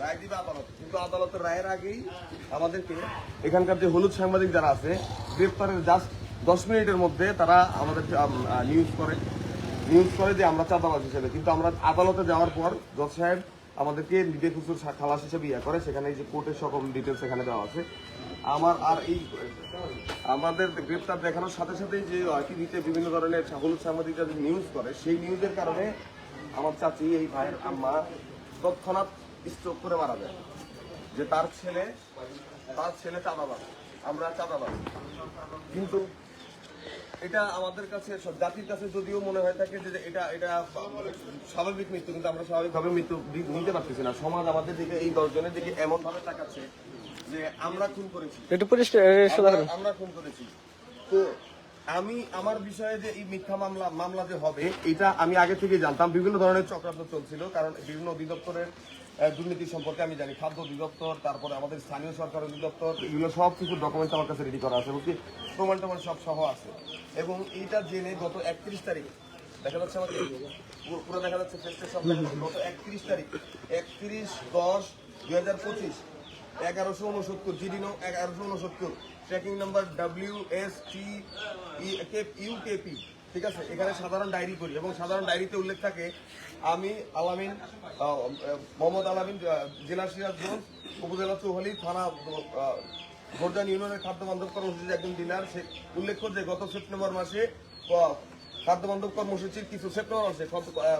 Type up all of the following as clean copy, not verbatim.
রায় দিবে আদালত, কিন্তু আদালতের রায়ের আগেই আমাদেরকে এখানকার যে হলুদ সাংবাদিক যারা আছে গ্রেপ্তারের জাস্ট 10 মিনিটের মধ্যে তারা আমাদেরকে নিউজ করে যে আমরা চাঁদাবাজ হিসেবে। কিন্তু আমরা আদালতে যাওয়ার পর জজ সাহেব আমাদেরকে বেকসুর খালাস হিসেবে করে, সেখানে যে কোর্টের সকল ডিটেলস এখানে দেওয়া আছে। আমার আর এই আমাদের গ্রেপ্তার দেখানোর সাথে সাথেই যে টিভিতে বিভিন্ন ধরনের হলুদ সাংবাদিকরা যে নিউজ করে, সেই নিউজের কারণে আমার চাচি এই ভাইয়ের আম্মা তৎক্ষণাৎ স্ট্রোক করে মারা যায়, যে তার ছেলে চাঁদাবাজ, আমরা চাঁদাবাজ। কিন্তু এটা আমাদের কাছে জাতির কাছে যদিও মনে হয়ে থাকে যে এটা স্বাভাবিক মৃত্যু, কিন্তু আমরা স্বাভাবিকভাবে মৃত্যু নিতে পারতেছি না। সমাজ আমাদের দিকে এই 10 জনের দিকে এমন ভাবে তাকাচ্ছে যে আমরা খুন করেছি, আমরা খুন করেছি। তো আমি আমার বিষয়ে যে এই মিথ্যা মামলা যে হবে, এটা আমি আগে থেকে জানতাম। বিভিন্ন ধরনের চক্রান্ত চলছিল, কারণ বিভিন্ন অধিদপ্তরের দুর্নীতি সম্পর্কে আমি জানি। খাদ্য অধিদপ্তর, তারপরে আমাদের স্থানীয় সরকার অধিদপ্তর, এগুলো সব কিছু ডকুমেন্ট আমার কাছে রেডি করা আছে, এবং প্রমাণ টমান সব সহ আছে। এবং এইটা জেনে গত 31 তারিখ দেখা যাচ্ছে আমাকে পুরো দেখা যাচ্ছে ফেস্টের সব গত 31 তারিখ 31/10/2025 1169 জিডি নং 1169 ট্র্যাকিং নাম্বার WSTUKP, ঠিক আছে। এখানে সাধারণ ডায়েরি করি এবং সাধারণ ডায়েরিতে উল্লেখ থাকে আমি আলামিন মোহাম্মদ আলামিন, জেলা সিরাজগঞ্জ, উপজেলা চৌহালি, থানা ভোরজান ইউনিয়নের খাদ্য বান্ধব কর্মসূচির একজন ডিলার। সে উল্লেখ্য যে গত সেপ্টেম্বর মাসে খাদ্য বান্ধব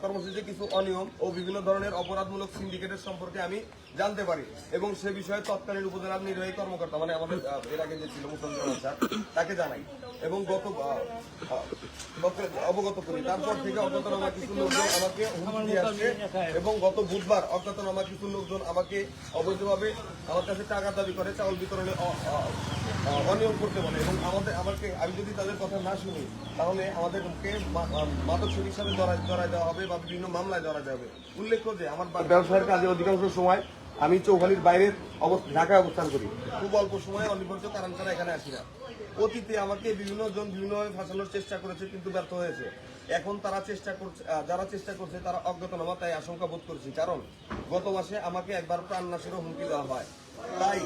কর্মসূচির কিছু অনিয়ম ও বিভিন্ন ধরনের অপরাধমূলক সিন্ডিকেটের সম্পর্কে আমি জানতে পারি, এবং সে বিষয়ে তৎকালীন উপজেলা নির্বাহী কর্মকর্তা, মানে আমাদের এর আগে যে ছিল মুসলমান স্যার, তাকে জানাই এবং অবগত করি। তারপর থেকে অজ্ঞাতনামা কিছু লোকজন আমাকে হুমকি দিয়ে আসছে, এবং গত বুধবার অজ্ঞাতনামা কিছু লোকজন আমাকে অবৈধভাবে আমার কাছে টাকা দাবি করে, চাউল বিতরণে অনিয়ম করতে বলে, এবং আমি যদি তাদের কথা না শুনি তাহলে আমাদেরকে মাদক সেবী হিসাবে জড়াই দেওয়া হবে বা বিভিন্ন মামলায় জড়াই দেওয়া হবে। উল্লেখ্য যে আমার ব্যবসায়ের কাজে অধিকাংশ সময় আমি চৌখালির বাইরের ঢাকায় অবস্থান করি। খুব অল্প সময় অনিবার্য কারণ ছাড়া এখানে আসি না। অতীতে আমাকে বিভিন্নভাবে ফাঁসানোর চেষ্টা করেছে, কিন্তু ব্যর্থ হয়েছে। এখন যারা চেষ্টা করছে তারা অজ্ঞাতনামা, তাই আশঙ্কা বোধ করছি। কারণ গত মাসে আমাকে একবার প্রাণনাশেরও হুমকি দেওয়া হয়, তাই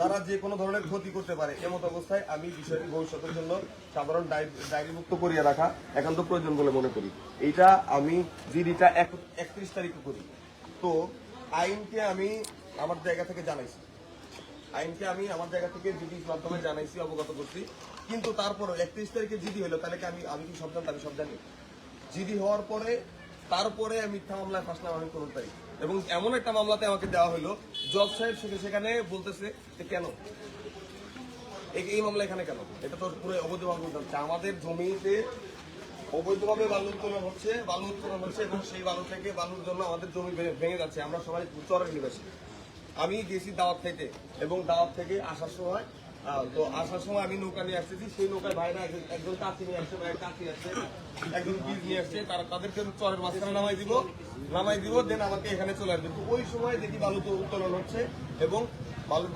তারা যে কোনো ধরনের ক্ষতি করতে পারে। এমত অবস্থায় আমি বিষয়টি ভবিষ্যতের জন্য সাধারণ ডায়েরিভুক্ত করিয়ে রাখা একান্ত প্রয়োজন বলে মনে করি। এইটা আমি জিডিটা 31 তারিখে করি। তো আইনকে আমি আমার জায়গা থেকে জানাইছি, জিডির মাধ্যমে জানাইছি, অবগত করছি। কিন্তু তারপরে 31 তারিখে জিডি হলো, তাহলে কি আমি কি সব জানতাম? আমি সব জানি। জিডি হওয়ার পরে তারপরে মিথ্যা মামলায় ফাঁসলাম আমি 15 তারিখ, এবং এমন একটা মামলাতে আমাকে দেওয়া হলো। জজ সাহেব সেখানে বলতেছে যে কেন এই মামলা এখানে কেন? এটা তো পুরো অবৈধভাবে হচ্ছে। আমাদের জমিতে অবৈধভাবে বালু উত্তোলন হচ্ছে, এবং সেই বালু থেকে বালুর জন্য আমাদের জমি ভেঙে যাচ্ছে। আমরা সবাই চরের নিবাসী। আমি গেছি দাওয়াত খাইতে, এবং দাওয়াত থেকে আসার সময় আমি নৌকা নিয়ে আসতেছি। সেই নৌকায় ভাইরা একজন কাঁচি নিয়ে আসছে, একজন বীজ নিয়ে আসছে। তাদেরকে চরের মাঝখানে নামাই দিব, দেন আমাকে এখানে চলে আসবে। তো ওই সময় দেখি বালু তো উত্তোলন হচ্ছে, এবং বালুর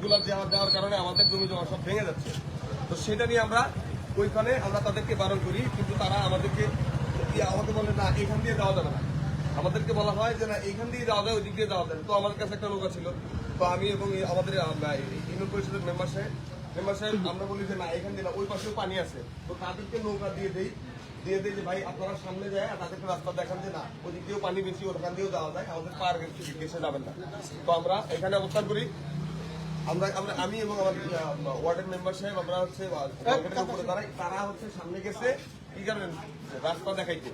গুলা দেওয়ার কারণে আমাদের জমি জমা সব ভেঙে যাচ্ছে। তো সেটা নিয়ে আমরা তাদেরকে বারণ করি, কিন্তু তারা আমাকে বলে না, এখান দিয়ে যাওয়া যাবে না। আমাদেরকে বলা হয় যে না, এইখান দিয়ে যাওয়া যায়, ওই দিক দিয়ে যাওয়া যায়। তো আমাদের কাছে একটা নৌকা ছিল, তো আমি এবং আমাদের ইউনিয়ন পরিষদের মেম্বার সাহেব আমরা বলি যে না, এখান দিয়ে না, ওই পাশেও পানি আছে। তো তাদেরকে নৌকা দিয়ে দেই যে ভাই আপনারা সামনে যায়, আর তাদেরকে রাস্তা দেখান যে না, ওদিক দিয়েও পানি বেশি, ওখান দিয়েও যাওয়া যায়, আমাদের পার গেছে যাবেন না। তো আমরা এখানে অবস্থান করি। আমি এবং আমাদের ওয়ার্ডের মেম্বার সাহেব আমরা হচ্ছে তারা হচ্ছে সামনে গেছে কি কারণ রাস্তা দেখাইতে।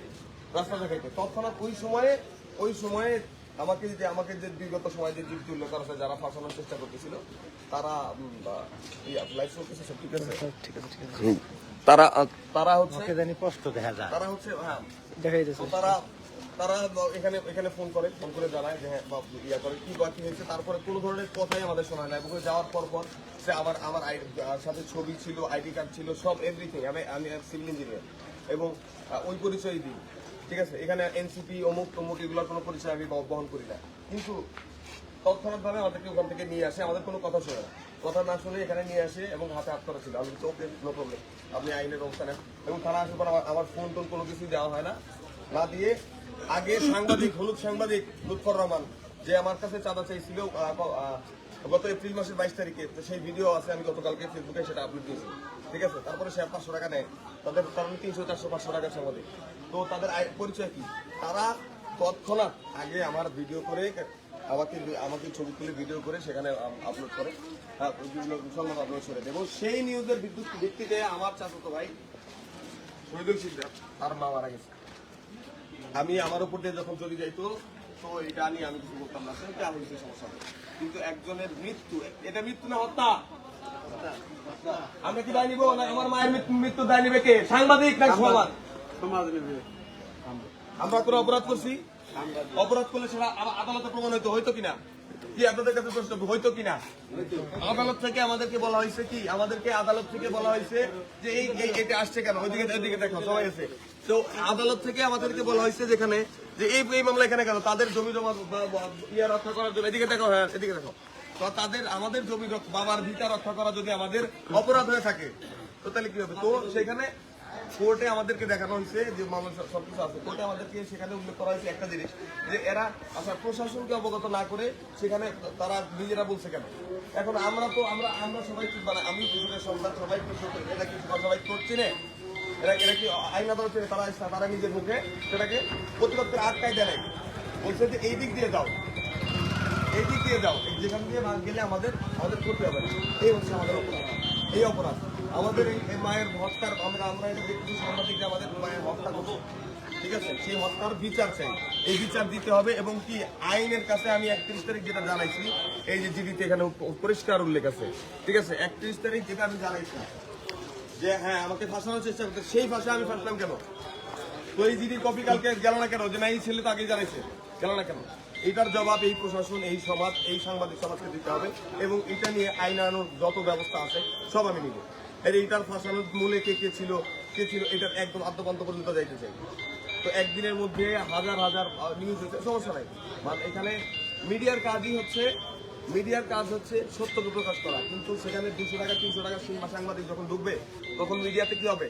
তৎক্ষণাৎ ওই সময়ে আমাকে যে বিগত সময় যে যুক্তি উল্লেখ করা হয়, যারা ফাঁসানোর চেষ্টা করতেছিল, তারা তারা হচ্ছে এখানে ফোন করে জানায় যে হ্যাঁ করে কি বাকি হয়েছে। তারপরে কোনো ধরনের কথাই আমাদের শোনা না, এবং যাওয়ার পর সে আমার সাথে ছবি ছিল, আইডি কার্ড ছিল, সব এভরিথিং। আমি সিভিল ইঞ্জিনিয়ার, এবং ওই পরিচয় দিই, ঠিক আছে। এখানে এনসিপি অমুক তমুক এগুলোর কোনো পরিচয় আমি বহন করি না। কিন্তু তৎক্ষণাৎভাবে আমাদেরকে ওখান থেকে নিয়ে আসে, আমাদের কোনো কথা শোনে না। কথা না শুনে এখানে নিয়ে আসে, এবং হাতে হাত করা ছিল। আমি ওকে নো প্রবলেম, আপনি আইনের ব্যবস্থা নেন। এবং থানা আসার পর আমার ফোন কোনো কিছু দেওয়া হয় না দিয়ে আগে হলুদ সাংবাদিক লুৎফর রহমান, যে আমার কাছে চাঁদা চাইছিল গত এপ্রিল মাসের 22 তারিখে, তো সেই ভিডিও আছে, আমি গতকালকে ফেসবুকে সেটা আপলোড দিয়েছি, ঠিক আছে। তারপরে সে 500 টাকা নেয়, তাদের কারণ 300, 400, 500 টাকার সম্বন্ধে। তো তাদের পরিচয় কি? তারা তৎক্ষণাৎ আগে আমার ভিডিও করে আমাকে ছবি তুলে ভিডিও করে সেখানে আপলোড করে, বিভিন্ন সংবাদ আপলোড করে, এবং সেই নিউজের ভিত্তিতে আমার চাচাতো ভাই শহীদুল সিকদার তার মা মারা গেছে। আমি আমার উপর দিয়ে যখন চলে যাইতো, তো এটা নিয়ে আমি কিছু বলতাম না, সেটা আমি কিছু সমস্যা নেই। কিন্তু একজনের মৃত্যু, এটা মৃত্যু না হত্যা? আমরা কি দায় নিব না? আমার মায়ের মৃত্যু দায় নিবে কে? সাংবাদিক না সমাজ? আমরা কোনো অপরাধ করছি? অপরাধ করলে সেটা আদালতে প্রমাণ হইতো কিনা? কি আপনাদের কাছে প্রশ্ন হইতো কিনা? আদালত থেকে আমাদেরকে বলা হয়েছে কি? আমাদেরকে আদালত থেকে বলা হয়েছে যে এই এটা আসছে কেন? ওইদিকে দেখো সবাই আছে। তো আদালত থেকে আমাদেরকে বলা হয়েছে যেখানে যে এই মামলা এখানে কেন? তাদের জমি জমা ইয়া রক্ষা করার জন্য। এদিকে দেখো, হ্যাঁ এদিকে দেখো। তো আমাদের জমি বাবার ভিটা রক্ষা করা যদি আমাদের অপরাধ হয়ে থাকে, তো তাহলে কি হবে? তো সেখানে কোর্টে আমাদেরকে দেখানো হয়েছে যে মামলা সবকিছু আছে। কোর্টে আমাদেরকে সেখানে উল্লেখ করা হয়েছে একটা জিনিস, যে এরা প্রশাসনকে অবগত না করে সেখানে তারা নিজেরা বলছে কেন। এখন আমরা সবাই মানে আমি কৃষকের সন্তান, সবাই কৃষক, এটা কৃষক, সবাই করছি না। এরা কি আইন আদালত থেকে তারা নিজের মুখে সেটাকে প্রতিবাদ করে আটকায় দেয় নাই, বলছে যে এই দিক দিয়ে যাও, এই দিক দিয়ে যাও, যেখান দিয়ে গেলে আমাদের করতে হবে। এই হচ্ছে আমাদের অপরাধ, এই অপরাধ আমাদের এই মায়ের হত্যার। আমরা এটা দেখছি সাংবাদিকরা আমাদের মায়ের হত্যা করবো, ঠিক আছে। সেই হত্যার বিচার চাই, এই বিচার দিতে হবে। এবং কি আইনের কাছে আমি 31 তারিখ যেটা জানাইছি, এই যে জিডিতে এখানে পরিষ্কার উল্লেখ আছে, ঠিক আছে। 31 তারিখ যেটা আমি জানাইছি যে হ্যাঁ আমাকে ফাঁসানোর চেষ্টা করতে, সেই ভাষা আমি ফাঁসলাম কেন? তো এই জিডির কপি কালকে গেল না কেন? যে না এই ছেলে তো আগেই জানাইছে, গেল না কেন? এটার জবাব এই প্রশাসন, এই সমাজ, এই সাংবাদিক সমাজকে দিতে হবে। এবং এটা নিয়ে আইনানুর যত ব্যবস্থা আছে সব আমি নিব। এইটার ফাঁসানোর মূলে কে ছিল এটার একদম আদ্যপান্ত পর্যন্ত যাইতে চাই। তো একদিনের মধ্যে হাজার হাজার নিউজ হচ্ছে, সমস্যা নাই। মানে এখানে মিডিয়ার কাজ হচ্ছে সত্যকে প্রকাশ করা। কিন্তু সেখানে 200 টাকা 300 টাকা সাংবাদিক যখন ঢুকবে, তখন মিডিয়াতে কি হবে?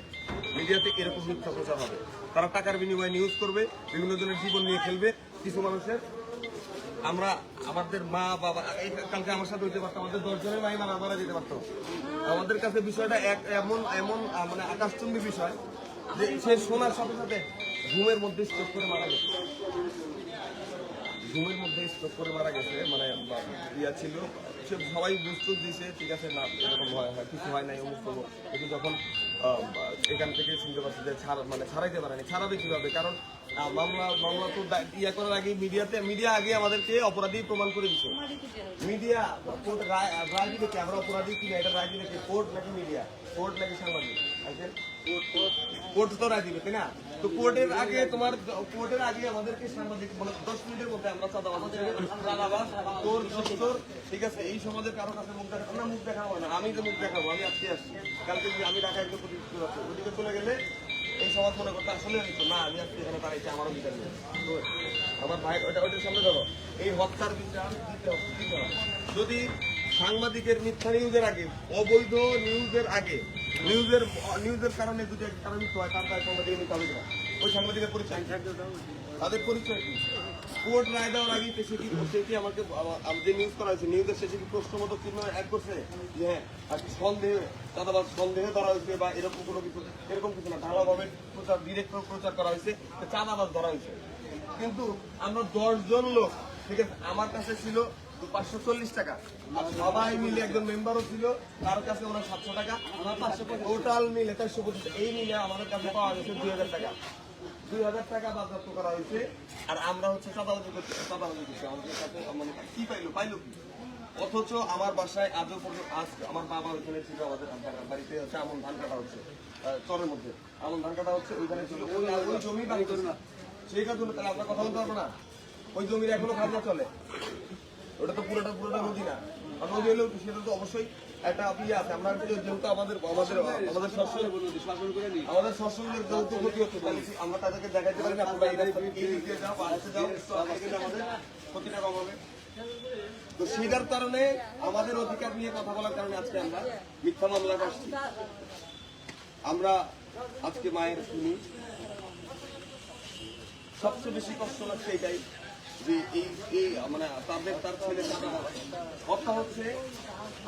মিডিয়াতে এরকম মিথ্যা প্রচার হবে। তারা টাকার বিনিময়ে নিউজ করবে, বিভিন্ন জনের জীবন নিয়ে খেলবে। কিছু মানুষের আমাদের মা বাবা কালকে আমার সাথে হইতে পারতো, আমাদের 10 জনের মাই মারা যেতে পারতো। আমাদের কাছে বিষয়টা এমন মানে আকাশচুম্বী বিষয় যে সে শোনার সাথে সাথে ঘুমের মধ্যে স্ট্রোক করে মারা গেছে। মানে ইয়া ছিল, সে সবাই বুঝতে দিয়েছে, ঠিক আছে না এরকম হয় কিছু হয় নাই অমুক করবো। কিন্তু যখন এখান থেকে শুনতে পাচ্ছি যে ছাড়াইতে পারেনি, ছাড়াবে কিভাবে? কারণ মামলা তো ইয়া করার আগে মিডিয়া আগে আমাদেরকে অপরাধী প্রমাণ করে দিচ্ছে। মিডিয়া কোর্ট রায় দিবে কি আমরা অপরাধী কিনা, এটা রায় দিবে কি কোর্ট নাকি মিডিয়া? কোর্ট নাকি সাংবাদিক? কোর্ট তো রায় দিবে, তাই না? তো কোর্টের আগে আমাদেরকে সাংবাদিক 10 মিনিটের মধ্যে আমরা ঠিক আছে। এই সমাজের কারো কাছে মুখ দেখাবো না। আমি যে মুখ দেখাবো, আমি আজকে আসছি, কালকে আমি ঢাকা একটু ওদিকে চলে গেলে এই সমাজ মনে করতে আসলে না, আমি আজকে এখানে দাঁড়াইছি, আমারও বিচার নেই। আমার ভাই ওইটার সামনে ধরো, এই হত্যার বিচার দিতে হবে। যদি সাংবাদিকের মিথ্যা নিউজের আগে, অবৈধ নিউজের আগে, নিউজের কারণে যদি কারণ হয়, তার সাংবাদিকের নিতে হবে না। ওই সাংবাদিকের পরিচয়, তাদের পরিচয় কি? কোর্ট রায় দেওয়ার আগে সে কি আমাকে যে নিউজ করা হয়েছে, নিউজের শেষে কি প্রশ্ন মতো চিহ্ন অ্যাড করছে যে হ্যাঁ সন্দেহে ধরা হয়েছে বা এরকম কিছু না, ঢালাভাবে ডিরেক্ট প্রচার করা হয়েছে, চাঁদাবাজ ধরা হয়েছে। কিন্তু আমরা 10 জন লোক, ঠিক আছে, আমার কাছে ছিল 540 টাকা, সবাই মিলে একজন মেম্বারও ছিল, তার কাছে ওরা 700 টাকা, টোটাল মিলে 425। এই মিলে আমাদের কাছে পাওয়া গেছে 2000 টাকা। 2000 টাকা বাজেয়াপ্ত করা হয়েছে। আর আমরা হচ্ছে চাঁদাবাজি করছি। আমাদের কাছে কি পাইলো কি? অথচ আমার বাসায় আজও পর্যন্ত আমার বাবা ওইখানে ছিল, আমাদের বাড়িতে হচ্ছে আমন ধান কাটা হচ্ছে, চরের মধ্যে আমন ধান কাটা হচ্ছে, ওইখানে ছিল। ওই জমি বাড়ি করে না, সেইটার জন্য তাহলে আমরা কথা বলতে পারবো না? ওই জমির এখনো খাজনা চলে, ওটা তো পুরোটা নদী না। আর নদী হলেও সেটা তো অবশ্যই একটা ইয়ে আছে। আমরা যেহেতু আমাদের শস্যের যেহেতু ক্ষতি হচ্ছে, তাহলে আমরা তাদেরকে দেখাইতে পারি না আপনারা এই রাস্তা দিয়ে যাও, পাশে যাও, আমাদের ক্ষতিটা কম হবে। তো সেটার কারণে আমাদের অধিকার নিয়ে কথা বলার কারণে আজকে আমরা মিথ্যা মামলায় আসছি। আমরা আজকে মায়ের শুনি, সবচেয়ে বেশি কষ্ট লাগছে এটাই যে এই মানে তার ছেলে হত্যা হচ্ছে।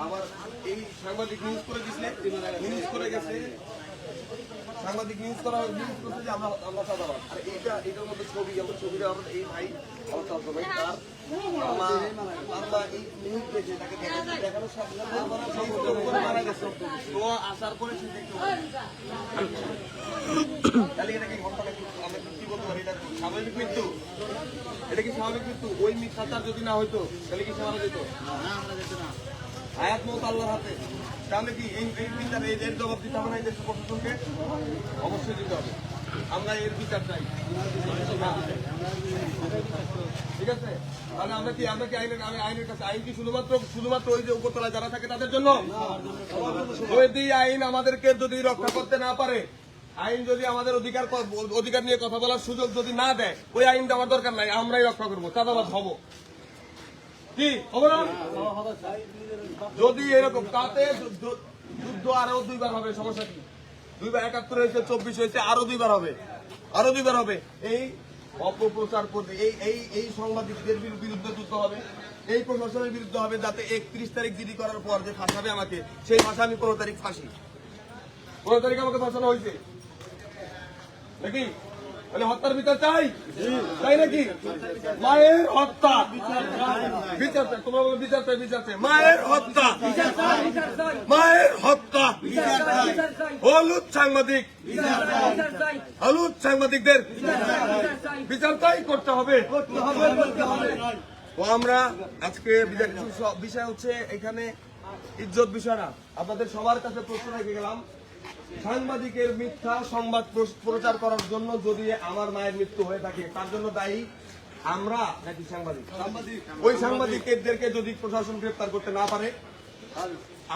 আবার এই সাংবাদিক নিউজ করে দিচ্ছে, নিউজ করে গেছে, সাংবাদিক নিউজ করছে যে আমরা চাঁদাবাজ। আর এটার মধ্যে ছবিটা আমার এই ভাই আমার চাচা ভাই তার মা এই নিউজ দেখে তাকে দেখানোর সাথে মারা গেছে। তো আসার পরে সে দেখতে তাহলে এটা কি ঘটনা, আমরা কি বলতে পারি? এটা স্বাভাবিক মৃত্যু? এটা কি স্বাভাবিক মৃত্যু? ওই মিথ্যাচার যদি না হইতো তাহলে কি সে মারা যেত? হায়াত মত আল্লাহর হাতে। তাহলে কি এই বিচার এর জবাব দিতে হবে না? এই দেশের প্রশাসনকে অবশ্যই দিতে হবে। আমরা এর বিচার চাই, ঠিক আছে? তাহলে আমরা কি আইনের কাছে আইন কি শুধুমাত্র ওই যে উপরতলায় যারা থাকে তাদের জন্য? যদি আইন আমাদেরকে যদি রক্ষা করতে না পারে, আইন যদি আমাদের অধিকার নিয়ে কথা বলার সুযোগ যদি না দেয়, ওই আইন দেওয়ার দরকার নাই, আমরাই রক্ষা করবো, চাঁদাবাজ হবো। কি হবো না? যদি এরকম তাতে যুদ্ধ আরো 2বার হবে, সমস্যা কি? 2বার 71 হয়েছে, 24 হয়েছে, আরো 2বার হবে, আরো 2বার হবে। এই অপপ্রচার করতে এই সাংবাদিকদের বিরুদ্ধে যুদ্ধ হবে, এই প্রশাসনের বিরুদ্ধে হবে, যাতে 31 তারিখ জিডি করার পর যে ফাঁসাবে আমাকে, সেই ফাঁসা আমি 15 তারিখ ফাঁসি। 15 তারিখ আমাকে ফাঁসানো হয়েছে নাকি? মানে হত্যার বিচার চাই, তাই নাকি? মায়ের হত্যা বিচার চাই, তোমরা বলো বিচার চাই, বিচার চাই। মায়ের হত্যা, মায়ের হত্যা, হলুদ সাংবাদিকদের বিচার চাই, করতে হবে। তো আমরা আজকে বিষয় হচ্ছে এখানে ইজ্জত বিষয় না। আপনাদের সবার কাছে প্রশ্ন রেখে গেলাম, সাংবাদিকের মিথ্যা সংবাদ প্রচার করার জন্য যদি আমার মায়ের মৃত্যু হয়ে থাকে, তার জন্য দায়ী আমরা নাকি সাংবাদিক? ওই সাংবাদিকদেরকে যদি প্রশাসন গ্রেফতার করতে না পারে,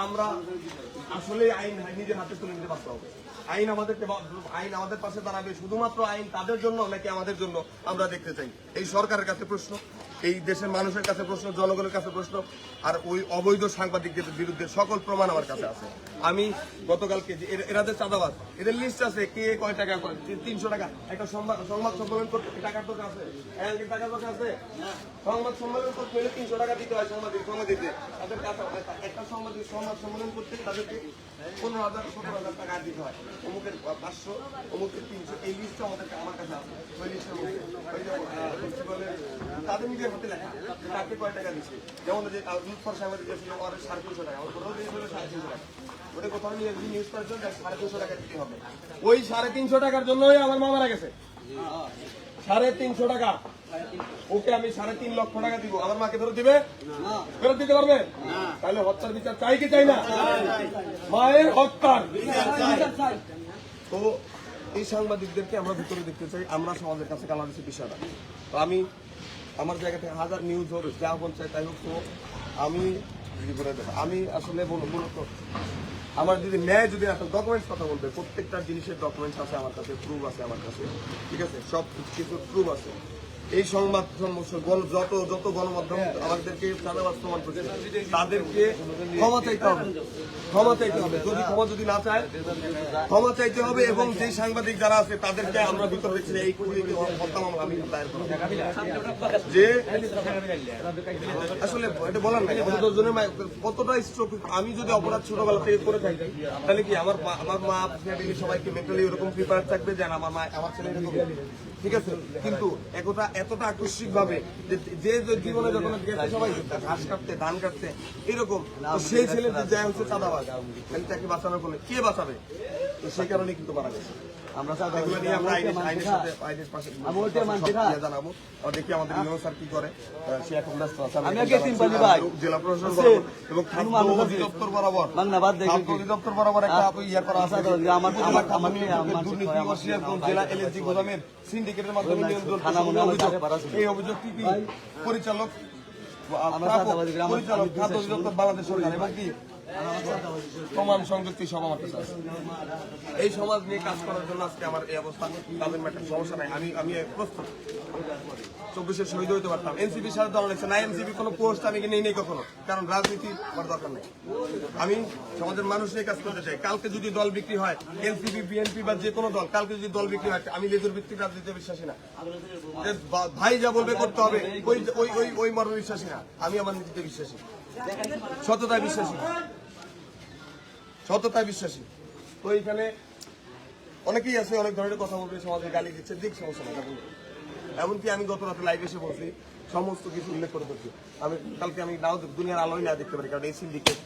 আমরা আসলে আইন নিজের হাতে তুলে নিতে পারতে হবে। আইন আমাদের পাশে দাঁড়াবে। শুধুমাত্র আইন তাদের জন্য নাকি আমাদের জন্য, আমরা দেখতে চাই। এই সরকারের কাছে প্রশ্ন, এই দেশের মানুষের কাছে প্রশ্ন, জনগণের কাছে প্রশ্ন। আর ওই অবৈধ সাংবাদিকদের বিরুদ্ধে সকল প্রমাণ আমার কাছে আছে। আমি গতকালকে এরা যে চাঁদাবাজ, এদের লিস্ট আছে, কে কয় টাকা, 300 টাকা একটা সংবাদ সম্মেলন করতে টাকার দরকার আছে? টাকার দরকার আছে? সংবাদ সম্মেলন করতে হলে 300 টাকা দিতে হয় সাংবাদিকদের। তাদের কাছে একটা সংবাদ সম্মেলন করতে তাদেরকে 15,000 17,000 টাকা দিতে হয়। অমুকের 500, অমুকের 300, এই লিস্টটা আমার কাছে আছে। ওই লিস্টের মধ্যে তাদের নিজের হাতে লেখা তাকে কয় টাকা দিচ্ছে। যেমন যে লুৎফর সাংবাদিক ছিল, ওর 350 টাকা, ওর 350 টাকা, ওটা কোথাও নিয়ে নিউজ করার জন্য 350 টাকা দিতে হবে। ওই 350 টাকার জন্যই আমার মা মারা গেছে। 350 টাকা, ওকে আমি 3.5 লক্ষ টাকা দিব, আমার মাকে ফেরত দিবে? ফেরত দিতে পারবে? তাহলে হত্যার বিচার চাই কি চাই না? মায়ের হত্যার তো এই সাংবাদিকদেরকে আমরা ভিতরে দেখতে চাই। আমরা সমাজের কাছে কালা দিচ্ছি বিষয়টা। তো আমি আমার জায়গা থেকে হাজার নিউজ হোক, যা পঞ্চায়েত তাই হোক, তো আমি আসলে মূলত আমার যদি ন্যায় যদি একটা ডকুমেন্টস কথা বলবে, প্রত্যেকটা জিনিসের ডকুমেন্টস আছে আমার কাছে, প্রুফ আছে আমার কাছে, ঠিক আছে? সব কিছু প্রুফ আছে। এই সংবাদ যত গণমাধ্যম আমাদেরকে চাঁদাবাজ প্রমাণ করছে, তাদেরকে ক্ষমা চাইতে হবে, ক্ষমা চাইতে হবে। যদি না চায়, ক্ষমা চাইতে হবে। এবং যে সাংবাদিক যারা আছে তাদেরকে আমরা ভিতরে রেখেছি এই হত্যা মামলা আমি দায়ের করব। যে আসলে এটা বলার নাই, 10 জনের কতটা স্ট্রোক। আমি যদি অপরাধ ছোটবেলা থেকে করে থাকি, তাহলে কি আমার মা ফ্যামিলি সবাইকে মেন্টালি এরকম প্রিপেয়ার থাকবে যে আমার ছেলে এরকম, ঠিক আছে? কিন্তু এতটা আকস্মিক ভাবে যে জীবনে যখন গেছে সবাই ঘাস কাটতে, ধান কাটতে, এরকম সেই ছেলে যা হচ্ছে চাঁদাবাজ, তাহলে তাকে বাঁচানোর বলে কে বাঁচাবে? তো সেই কারণে কিন্তু মারা গেছে। আমরা জানাবো, দেখি আমাদের স্যার কি করে। সে এখন ব্যস্ত আছে, জেলা প্রশাসন এবং খাদ্য অধিদপ্তর বরাবর একটা ইয়ে করা আছে, জেলা এলএসজি গোদামের সিন্ডিকেটের মাধ্যমে নিয়ন্ত্রণ। এই অভিযোগটি কি পরিচালক খাদ্য অধিদপ্তর বাংলাদেশ সরকার এবং কি প্রমাণ সংযুক্তি সব আমার কাছে আছে। এই সমাজ নিয়ে কাজ করার জন্য আজকে আমার এই অবস্থা, তাদের একটা সমস্যা নাই, আমি প্রস্তুত। 24-এ শহীদ হইতে পারতাম, এনসিপির সাথে দল নিচ্ছে না, এনসিপি কোনো পোস্ট আমি নেই কখনো, কারণ রাজনীতি আমার দরকার নেই। আমি সমাজের মানুষ নিয়ে কাজ করতে চাই। কালকে যদি দল বিক্রি হয়, এনসিপি বিএনপি বা যে কোনো দল, কালকে যদি দল বিক্রি হয়, আমি লেজুর ভিত্তিক রাজনীতিতে বিশ্বাসী না। ভাই যা বলবে করতে হবে, ওই মর্মে বিশ্বাসী না। আমি আমার নীতিতে বিশ্বাসী, সততায় বিশ্বাসী, সততায় বিশ্বাসী। তো এইখানে অনেকেই আছে, অনেক ধরনের কথা বলবে, সমাজে গালি দিচ্ছে, দিক সমস্যা না। এমনকি আমি গত রাতে লাইভ এসে বলছি, সমস্ত কিছু উল্লেখ করে দিচ্ছি। কালকে আমি নাও দুনিয়ার আলোয় না দেখতে পারি, কারণ এই সিন্ডিকেট